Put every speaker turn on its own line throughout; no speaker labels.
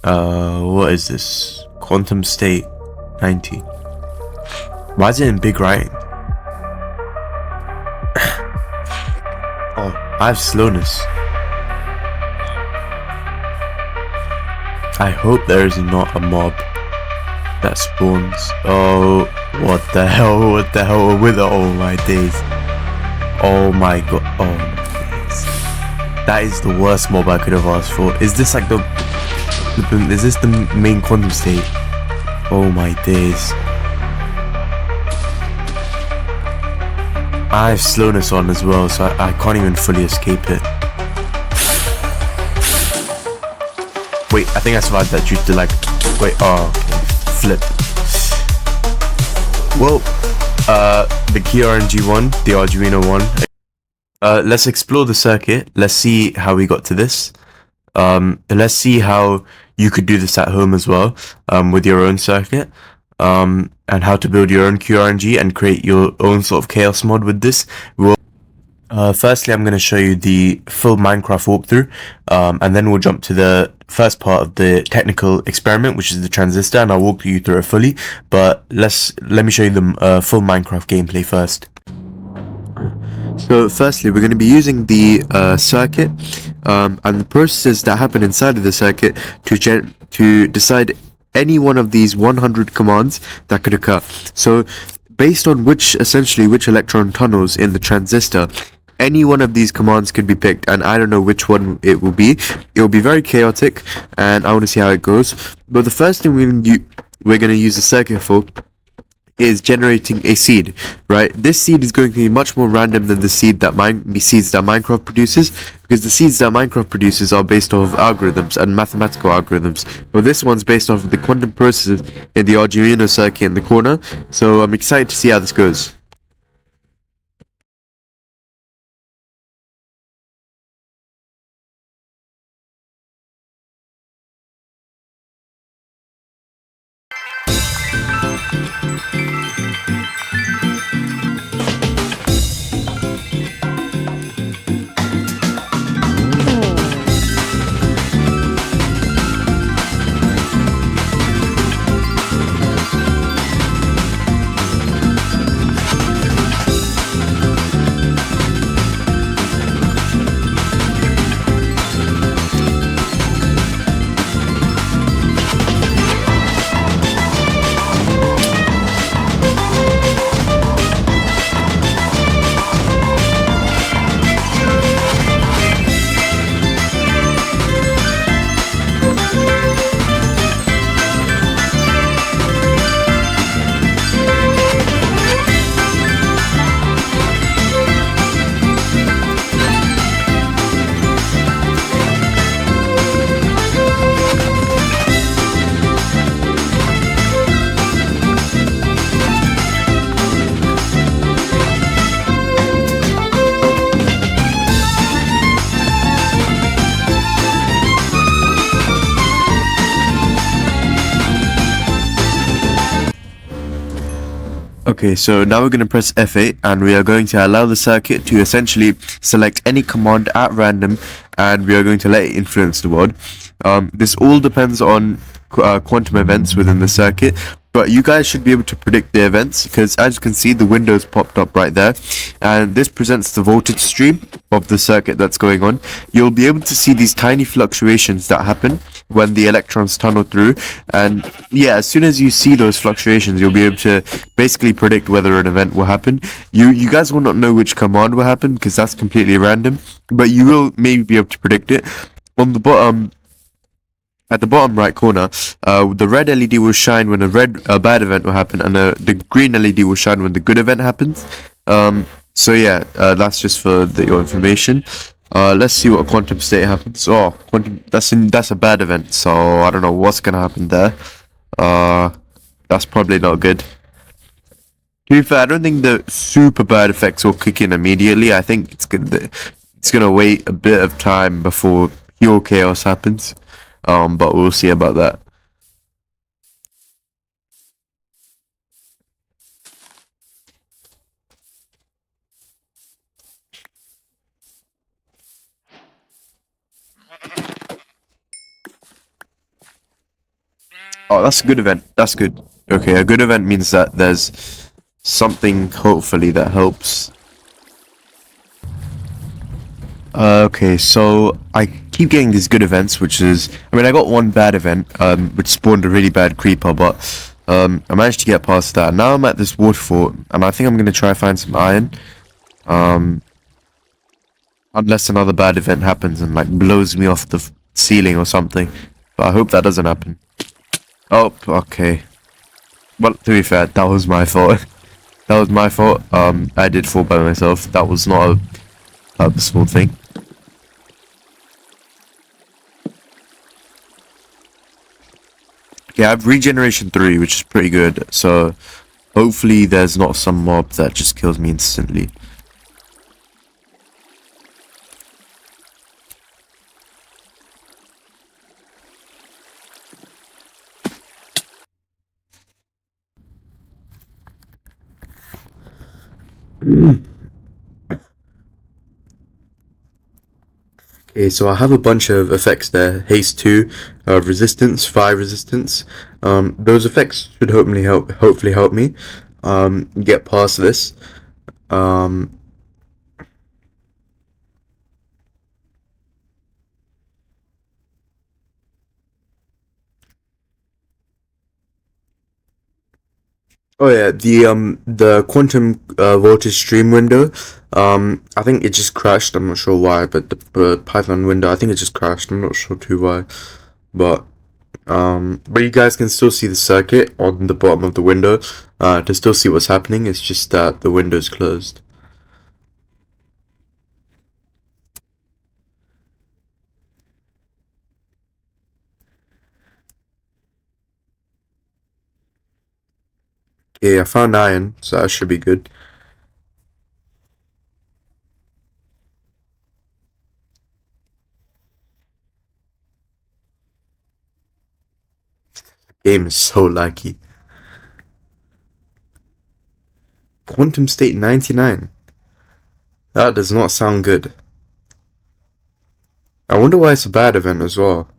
What is this? Quantum state 90. Why is it in big writing? Oh, I have slowness. I hope there is not a mob that spawns. Oh, what the hell? What the hell? With oh my days. Oh my god. Oh my days. That is the worst mob I could have asked for. Is this like is this the main quantum state? Oh my days. I have slowness on as well, so I can't even fully escape it. Wait, I think I survived that due to like... Wait, oh, okay. Flip. Well, the key RNG one, the Arduino one. Let's explore the circuit. Let's see how we got to this. Let's see how you could do this at home as well, with your own circuit. And how to build your own QRNG and create your own sort of chaos mod with this. Firstly, I'm going to show you the full Minecraft walkthrough, and then we'll jump to the first part of the technical experiment, which is the transistor, and I'll walk you through it fully. But let me show you the full Minecraft gameplay first. So firstly, we're going to be using the circuit and the processes that happen inside of the circuit to decide any one of these 100 commands that could occur. So based on which electron tunnels in the transistor, any one of these commands could be picked, and I don't know which one it will be. It will be very chaotic, and I want to see how it goes. But the first thing we're going to use the circuit for is generating a seed, right? This seed is going to be much more random than the seeds that Minecraft produces, because the seeds that Minecraft produces are based off of algorithms and mathematical algorithms. But this one's based off of the quantum processes in the Arduino circuit in the corner. So I'm excited to see how this goes. Okay, so now we're going to press F8, and we are going to allow the circuit to essentially select any command at random, and we are going to let it influence the world. This all depends on quantum events within the circuit, but you guys should be able to predict the events, because as you can see, the windows popped up right there, and this presents the voltage stream of the circuit that's going on. You'll be able to see these tiny fluctuations that happen when the electrons tunnel through, and yeah, as soon as you see those fluctuations, you'll be able to basically predict whether an event will happen. You guys will not know which command will happen, because that's completely random, but you will maybe be able to predict it. On the bottom, at the bottom right corner, the red LED will shine when a bad event will happen, and the green LED will shine when the good event happens. So yeah, that's just for your information. Let's see what quantum state happens. Oh, that's a bad event, so I don't know what's gonna happen there. That's probably not good. To be fair, I don't think the super bad effects will kick in immediately. I think it's gonna wait a bit of time before pure chaos happens. But we'll see about that. Oh, that's a good event. That's good. Okay, a good event means that there's something hopefully that helps. Okay, so I keep getting these good events, which is, I mean, I got one bad event, which spawned a really bad creeper, but I managed to get past that. Now I'm at this waterfall, and I think I'm gonna try find some iron. Um, unless another bad event happens and like blows me off the ceiling or something, but I hope that doesn't happen. Oh, okay. Well, to be fair, that was my fault. That was my fault. I did fall by myself. That was not a purposeful thing. Yeah, I have regeneration 3, which is pretty good. So hopefully there's not some mob that just kills me instantly. Okay, so I have a bunch of effects there. Haste 2, resistance, fire resistance. Those effects should hopefully help me get past this. Um, oh yeah, the quantum voltage stream window. I think it just crashed. I'm not sure why, but the Python window, I think it just crashed. I'm not sure too why, but but you guys can still see the circuit on the bottom of the window. To still see what's happening. It's just that the window's closed. Okay, I found iron, so that should be good. Game is so laggy. Quantum state 99. That does not sound good. I wonder why it's a bad event as well.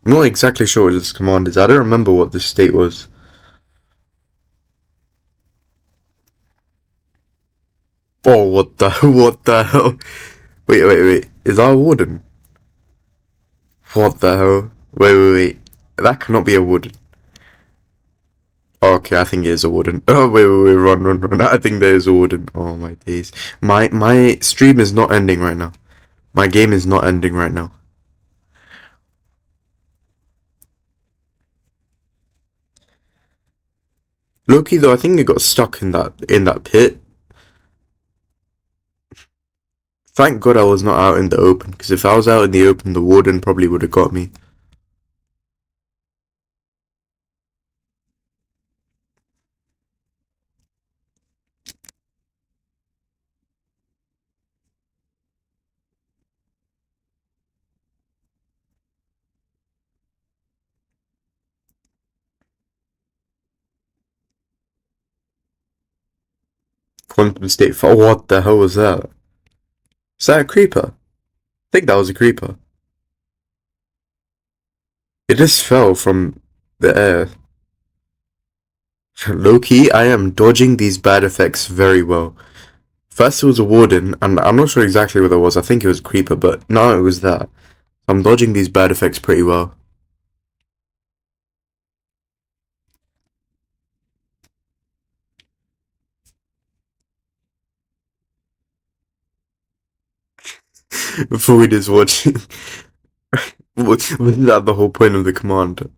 I'm not exactly sure what this command is. I don't remember what this state was. Oh, what the what the hell? Wait. Is that a warden? What the hell? Wait. That cannot be a warden. Okay, I think it is a warden. Oh, wait, run. I think there is a warden. Oh my days. My stream is not ending right now. My game is not ending right now. Loki though, I think it got stuck in that pit. Thank God I was not out in the open, because if I was out in the open, the warden probably would have got me. Quantum state. What the hell was that? Is that a creeper? I think that was a creeper. It just fell from the air. Low-key, I am dodging these bad effects very well. First it was a warden, and I'm not sure exactly what it was. I think it was a creeper, but no, it was that. I'm dodging these bad effects pretty well. Before we just watching. Wasn't that the whole point of the command?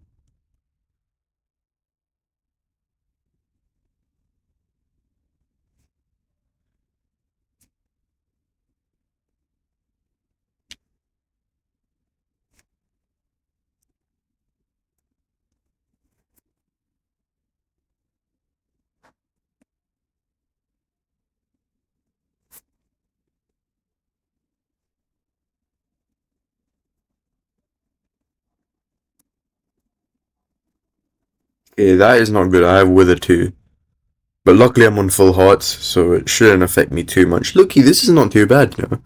Yeah, that is not good. I have Wither too. But luckily I'm on full hearts, so it shouldn't affect me too much. Looky, this is not too bad, you know.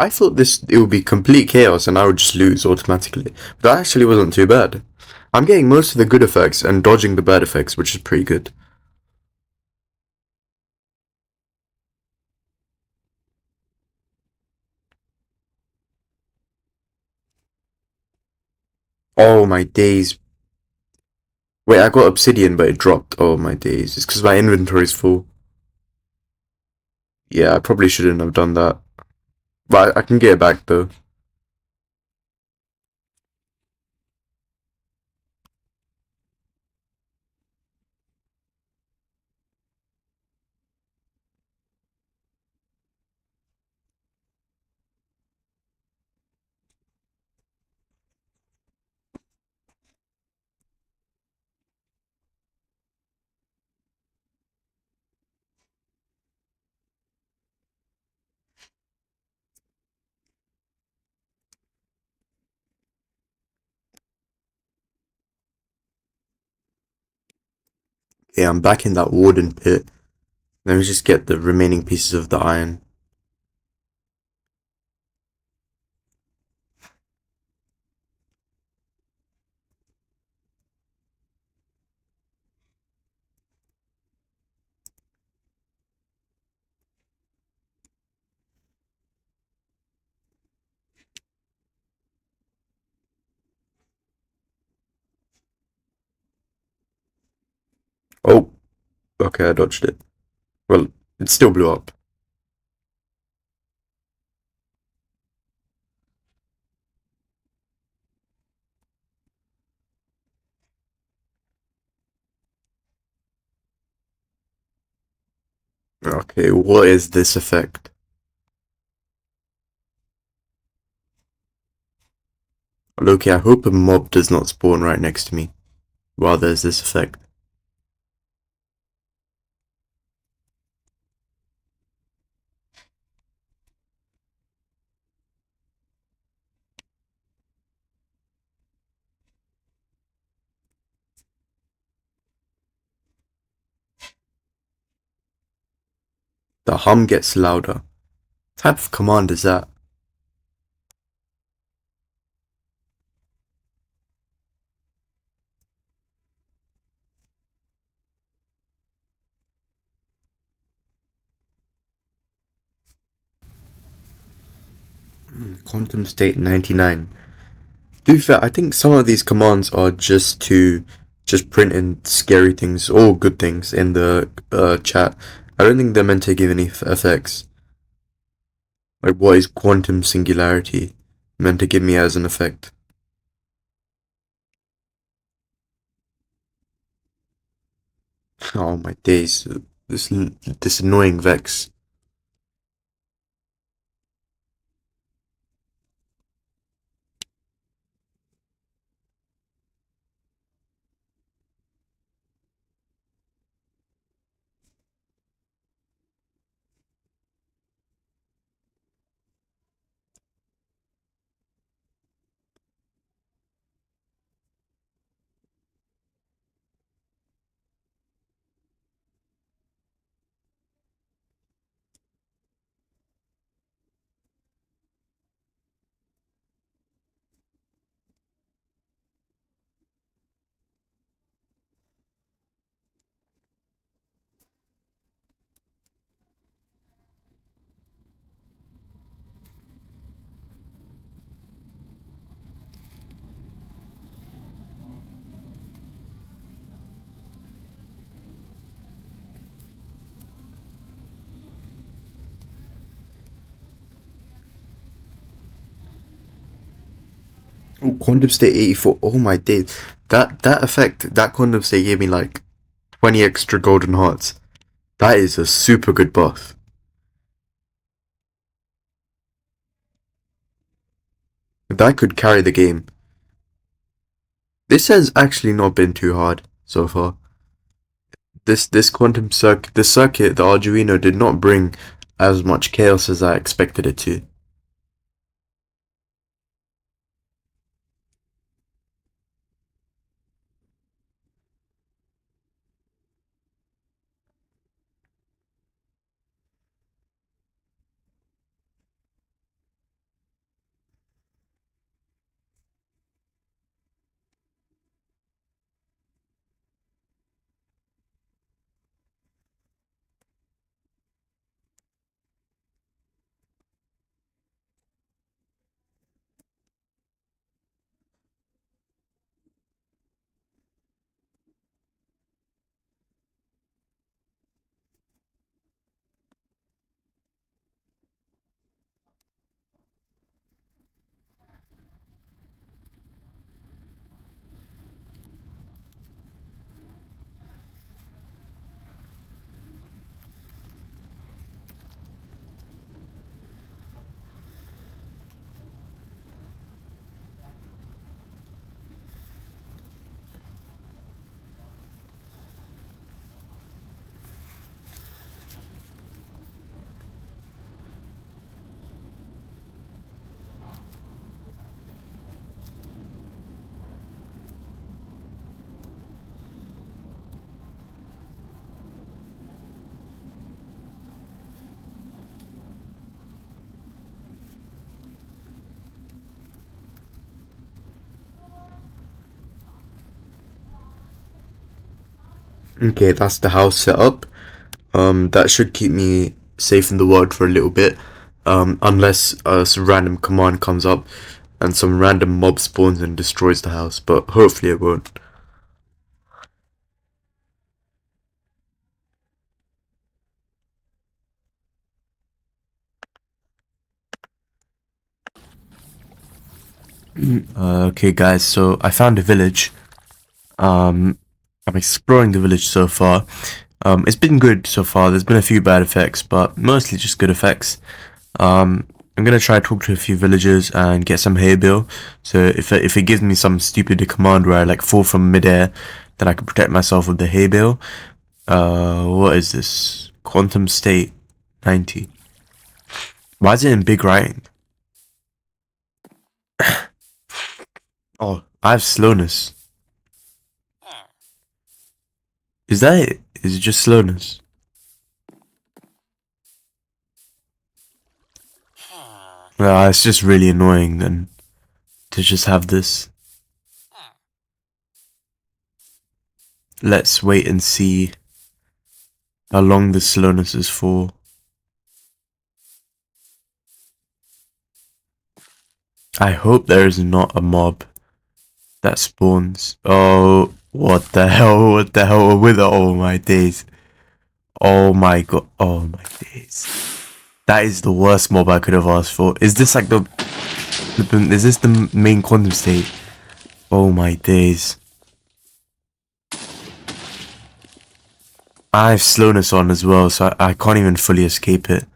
I thought it would be complete chaos and I would just lose automatically. But that actually wasn't too bad. I'm getting most of the good effects and dodging the bad effects, which is pretty good. Oh my days. Wait, I got obsidian, but it dropped. Oh my days. It's because my inventory's full. Yeah, I probably shouldn't have done that. But I can get it back though. Yeah, I'm back in that warden pit. Let me just get the remaining pieces of the iron. Oh, okay, I dodged it. Well, it still blew up. Okay, what is this effect? Loki, I hope a mob does not spawn right next to me while there's this effect. The hum gets louder. What type of command is that? Quantum State 99. To be fair, I think some of these commands are just to just print in scary things or good things in the chat. I don't think they're meant to give any effects. Like, what is quantum singularity meant to give me as an effect? Oh my days! This annoying Vex. Oh, quantum state 84. Oh my days! That effect, that quantum state gave me like 20 extra golden hearts. That is a super good buff. That could carry the game. This has actually not been too hard so far. This circuit, the Arduino did not bring as much chaos as I expected it to. Okay, that's the house setup. That should keep me safe in the world for a little bit. Unless some random command comes up and some random mob spawns and destroys the house, but hopefully it won't. Okay, guys, so I found a village. I'm exploring the village so far. It's been good so far. There's been a few bad effects, but mostly just good effects. I'm gonna try to talk to a few villagers and get some hay bale. So if it gives me some stupid command where I like fall from midair, then I can protect myself with the hay bale. What is this? Quantum state 90. Why is it in big writing? Oh, I have slowness. Is that it? Is it just slowness? It's just really annoying then to just have this. Let's wait and see how long the slowness is for. I hope there is not a mob that spawns. Oh, what the hell? What the hell? A wither? Oh my days. Oh my god. Oh my days. That is the worst mob I could have asked for. Is this like is this the main quantum state? Oh my days. I have slowness on as well, so I can't even fully escape it.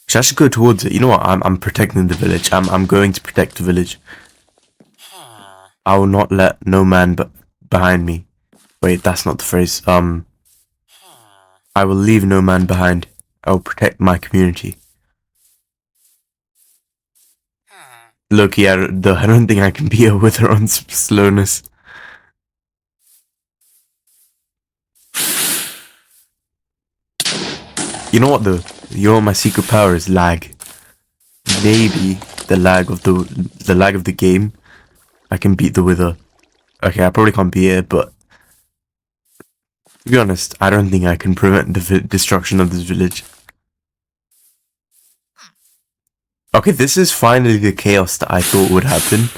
Should I should go towards it? You know what? I'm protecting the village. I'm going to protect the village. I will not let no man behind me. Wait, that's not the phrase. I will leave no man behind. I will protect my community. Loki, I don't think I can be a wither on slowness. You know what though? You know what my secret power is? Lag. Maybe the lag of the game. I can beat the wither. Okay, I probably can't beat it, but to be honest, I don't think I can prevent the destruction of this village. Okay, this is finally the chaos that I thought would happen.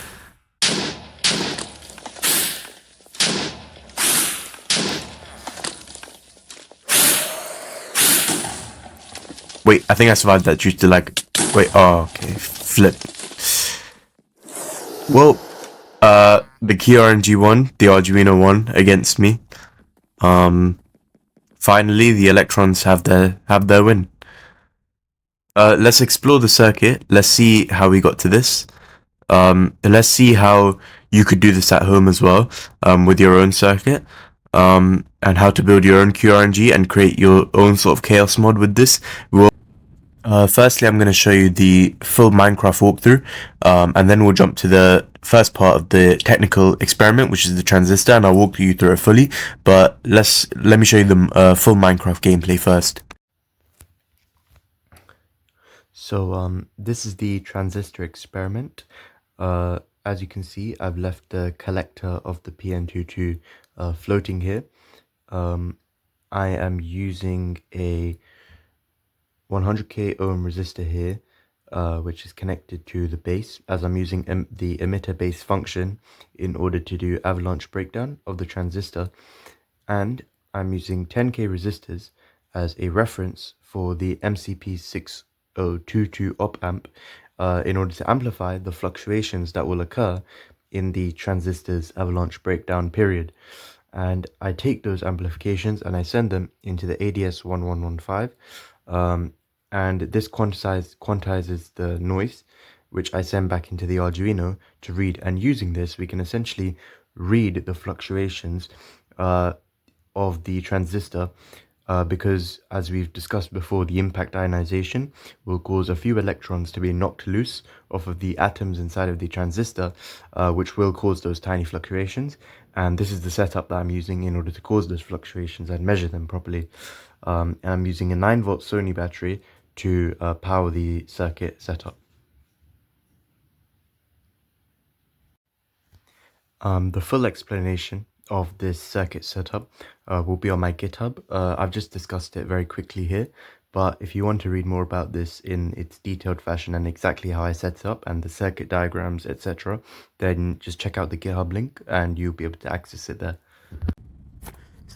Wait, I think I survived that due to like... Wait, oh, okay, flip. Well, the KeyRNG won, the Arduino won against me. Finally, the electrons have their win. Let's explore the circuit. Let's see how we got to this. Let's see how you could do this at home as well, with your own circuit. And how to build your own QRNG and create your own sort of chaos mod with this. Firstly, I'm going to show you the full Minecraft walkthrough, and then we'll jump to the first part of the technical experiment, which is the transistor, and I'll walk you through it fully. But let me show you the full Minecraft gameplay first. So this is the transistor experiment. As you can see, I've left the collector of the PN22 floating here. I am using a 100k ohm resistor here, which is connected to the base, as I'm using the emitter base function in order to do avalanche breakdown of the transistor. And I'm using 10k resistors as a reference for the MCP6022 op amp in order to amplify the fluctuations that will occur in the transistor's avalanche breakdown period. And I take those amplifications and I send them into the ADS1115, and this quantizes the noise, which I send back into the Arduino to read. And using this, we can essentially read the fluctuations of the transistor, because, as we've discussed before, the impact ionization will cause a few electrons to be knocked loose off of the atoms inside of the transistor, which will cause those tiny fluctuations. And this is the setup that I'm using in order to cause those fluctuations and measure them properly. And I'm using a 9-volt Sony battery to power the circuit setup. The full explanation of this circuit setup will be on my GitHub. I've just discussed it very quickly here, but if you want to read more about this in its detailed fashion and exactly how I set it up and the circuit diagrams, etc., then just check out the GitHub link and you'll be able to access it there.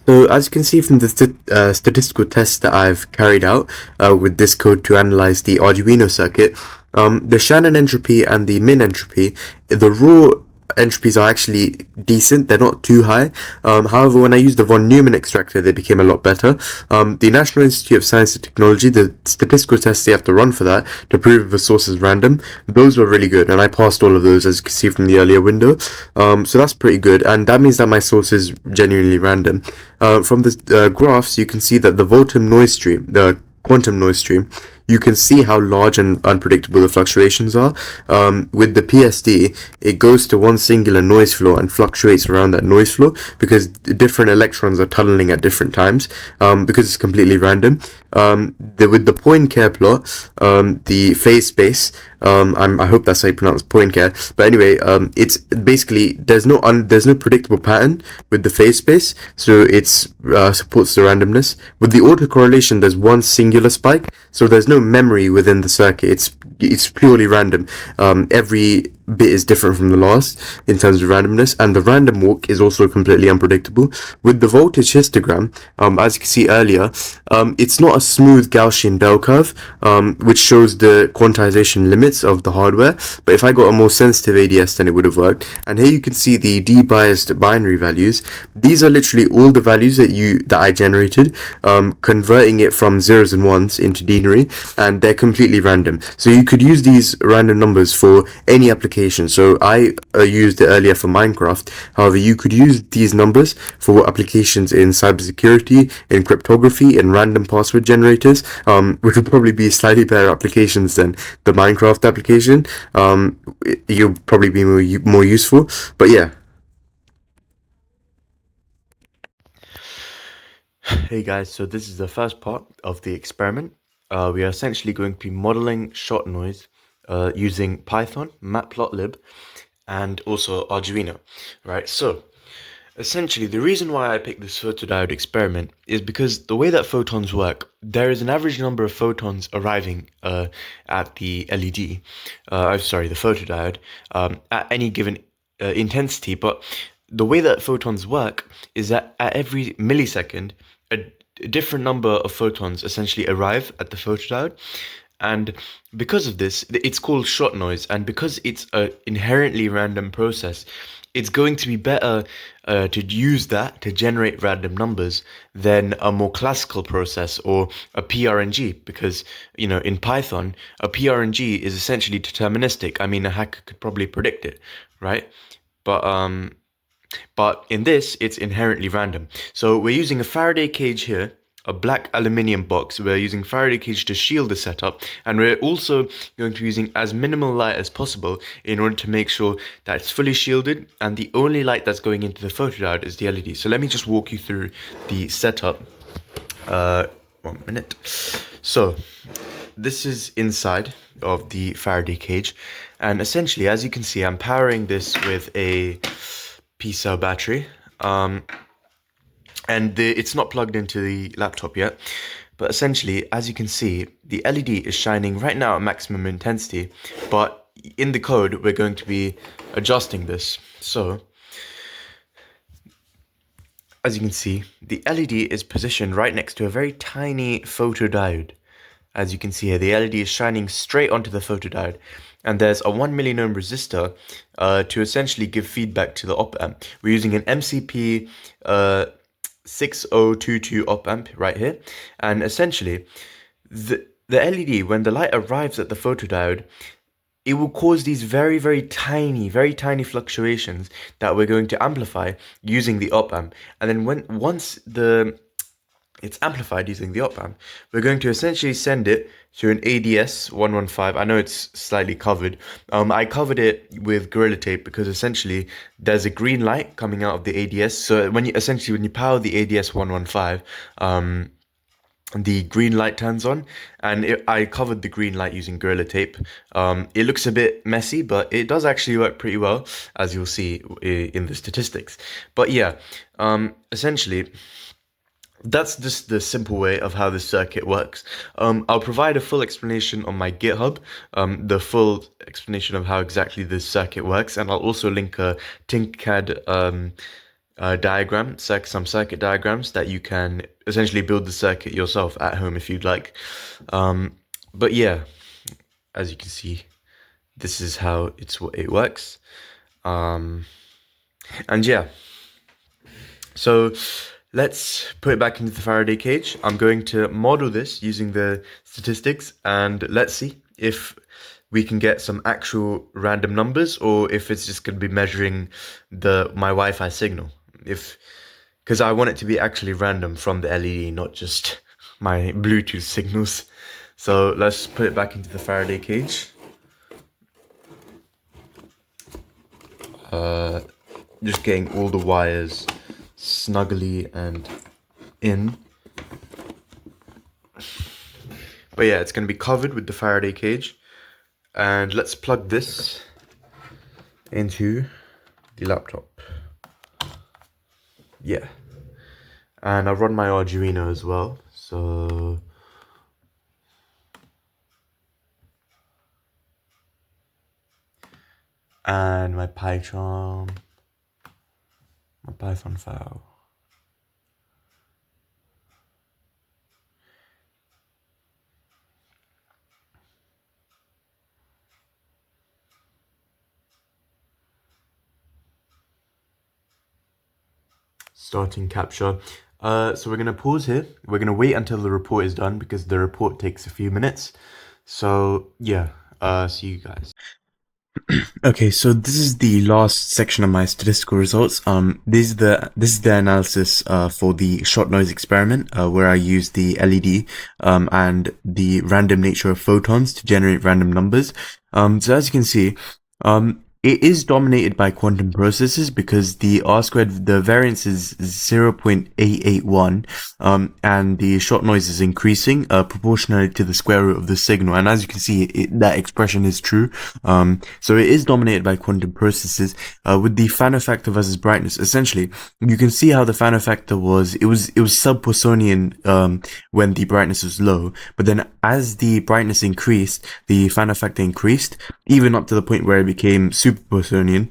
So as you can see from the statistical tests that I've carried out with this code to analyze the Arduino circuit, the Shannon entropy and the min entropy, the raw entropies are actually decent. They're not too high. However, when I used the von Neumann extractor, they became a lot better. The National Institute of Science and Technology, the statistical tests they have to run for that to prove if a source is random, those were really good, and I passed all of those, as you can see from the earlier window. So that's pretty good, and that means that my source is genuinely random. From the graphs, you can see that the Voltum noise stream, the quantum noise stream, you can see how large and unpredictable the fluctuations are. With the PSD, it goes to one singular noise floor and fluctuates around that noise floor because different electrons are tunneling at different times, because it's completely random. With the Poincare plot, the phase space, I hope that's how you pronounce Poincare, but anyway, it's basically there's no predictable pattern with the phase space, so it's supports the randomness. With the autocorrelation, there's one singular spike, so there's no memory within the circuit. It's purely random. Every bit is different from the last in terms of randomness, and the random walk is also completely unpredictable. With the voltage histogram, as you can see earlier, it's not a smooth Gaussian bell curve, which shows the quantization limits of the hardware, but if I got a more sensitive ADS, then it would have worked. And here you can see the debiased binary values. These are literally all the values that I generated, converting it from zeros and ones into denary, and they're completely random. So you could use these random numbers for any application. So I used it earlier for Minecraft. However, you could use these numbers for applications in cybersecurity, in cryptography, in random password generators, which would probably be slightly better applications than the Minecraft application. You'll probably be more useful, but yeah. Hey guys, so this is the first part of the experiment. We are essentially going to be modeling shot noise using Python, Matplotlib, and also Arduino, right? So essentially, the reason why I picked this photodiode experiment is because the way that photons work, there is an average number of photons arriving at the LED, the photodiode, at any given intensity. But the way that photons work is that at every millisecond, a different number of photons essentially arrive at the photodiode. And because of this, it's called shot noise. And because it's an inherently random process, it's going to be better to use that to generate random numbers than a more classical process or a PRNG. Because, in Python, a PRNG is essentially deterministic. I mean, a hacker could probably predict it, right? But in this, it's inherently random. So we're using a Faraday cage here, a black aluminium box. We're using Faraday cage to shield the setup, and we're also going to be using as minimal light as possible in order to make sure that it's fully shielded, and the only light that's going into the photodiode is the LED. So let me just walk you through the setup. 1 minute. So this is inside of the Faraday cage, and essentially, as you can see, I'm powering this with a P-cell battery. And it's not plugged into the laptop yet, but essentially, as you can see, the LED is shining right now at maximum intensity, but in the code, we're going to be adjusting this. So, as you can see, the LED is positioned right next to a very tiny photodiode. As you can see here, the LED is shining straight onto the photodiode, and there's a 1 milliohm resistor to essentially give feedback to the op amp. We're using an MCP 6022 op amp right here, and essentially the LED, when the light arrives at the photodiode, it will cause these very tiny fluctuations that we're going to amplify using the op amp. And then once it's amplified using the op amp, we're going to essentially send it to an ADS115. I know it's slightly covered. I covered it with Gorilla Tape because essentially there's a green light coming out of the ADS. So when you power the ADS115, the green light turns on, and I covered the green light using Gorilla Tape. It looks a bit messy, but it does actually work pretty well, as you'll see in the statistics. But yeah, essentially, that's just the simple way of how this circuit works. I'll provide a full explanation on my GitHub, the full explanation of how exactly this circuit works, and I'll also link a Tinkercad diagram, some circuit diagrams that you can essentially build the circuit yourself at home if you'd like. But yeah, as you can see, this is how it works. And yeah, so let's put it back into the Faraday cage. I'm going to model this using the statistics, and let's see if we can get some actual random numbers or if it's just going to be measuring my Wi-Fi signal. Because I want it to be actually random from the LED, not just my Bluetooth signals. So let's put it back into the Faraday cage. Just getting all the wires snugly and in. But yeah, it's going to be covered with the Faraday cage. And let's plug this into the laptop. Yeah. And I've run my Arduino as well. So and my Python file. Starting capture. So we're going to pause here. We're going to wait until the report is done because the report takes a few minutes. So yeah, see you guys. Okay, so this is the last section of my statistical results. This is the analysis for the shot noise experiment, where I use the LED and the random nature of photons to generate random numbers. So as you can see, it is dominated by quantum processes because the R-squared, the variance is 0.881, and the shot noise is increasing proportionally to the square root of the signal. And as you can see, that expression is true. So it is dominated by quantum processes. With the Fano factor versus brightness, essentially, you can see how the Fano factor was sub-Poissonian when the brightness was low, but then as the brightness increased, the Fano factor increased, even up to the point where it became super Poissonian.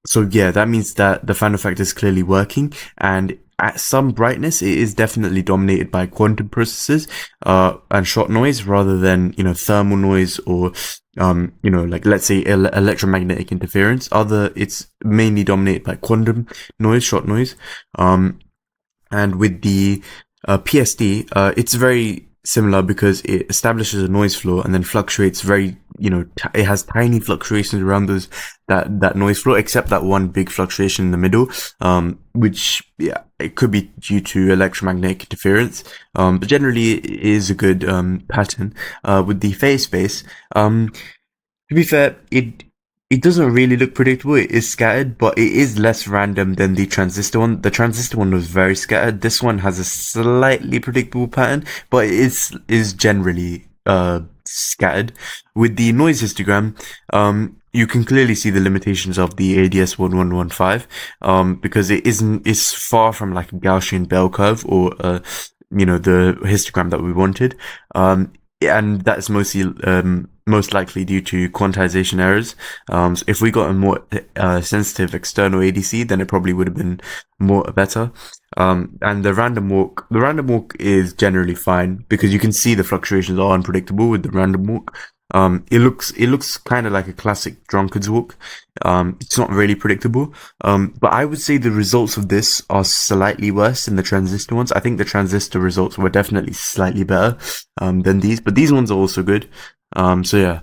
So yeah, that means that the Fano factor is clearly working, and at some brightness, it is definitely dominated by quantum processes and shot noise rather than thermal noise or like let's say electromagnetic interference. It's mainly dominated by quantum noise, shot noise. And with the PSD, it's very similar because it establishes a noise floor and then fluctuates very, it has tiny fluctuations around that noise floor, except that one big fluctuation in the middle, which, yeah, it could be due to electromagnetic interference. But generally it is a good pattern. With the phase space, to be fair, it doesn't really look predictable. It is scattered, but it is less random than the transistor one. The transistor one was very scattered. This one has a slightly predictable pattern, but it is generally scattered. With the noise histogram, you can clearly see the limitations of the ADS1115, because it's far from like a Gaussian bell curve or the histogram that we wanted. And that's mostly most likely due to quantization errors. So if we got a more sensitive external ADC, then it probably would have been better. And the random walk is generally fine because you can see the fluctuations are unpredictable with the random walk. It looks kind of like a classic drunkard's walk. It's not really predictable. But I would say the results of this are slightly worse than the transistor ones. I think the transistor results were definitely slightly better than these, but these ones are also good. So yeah,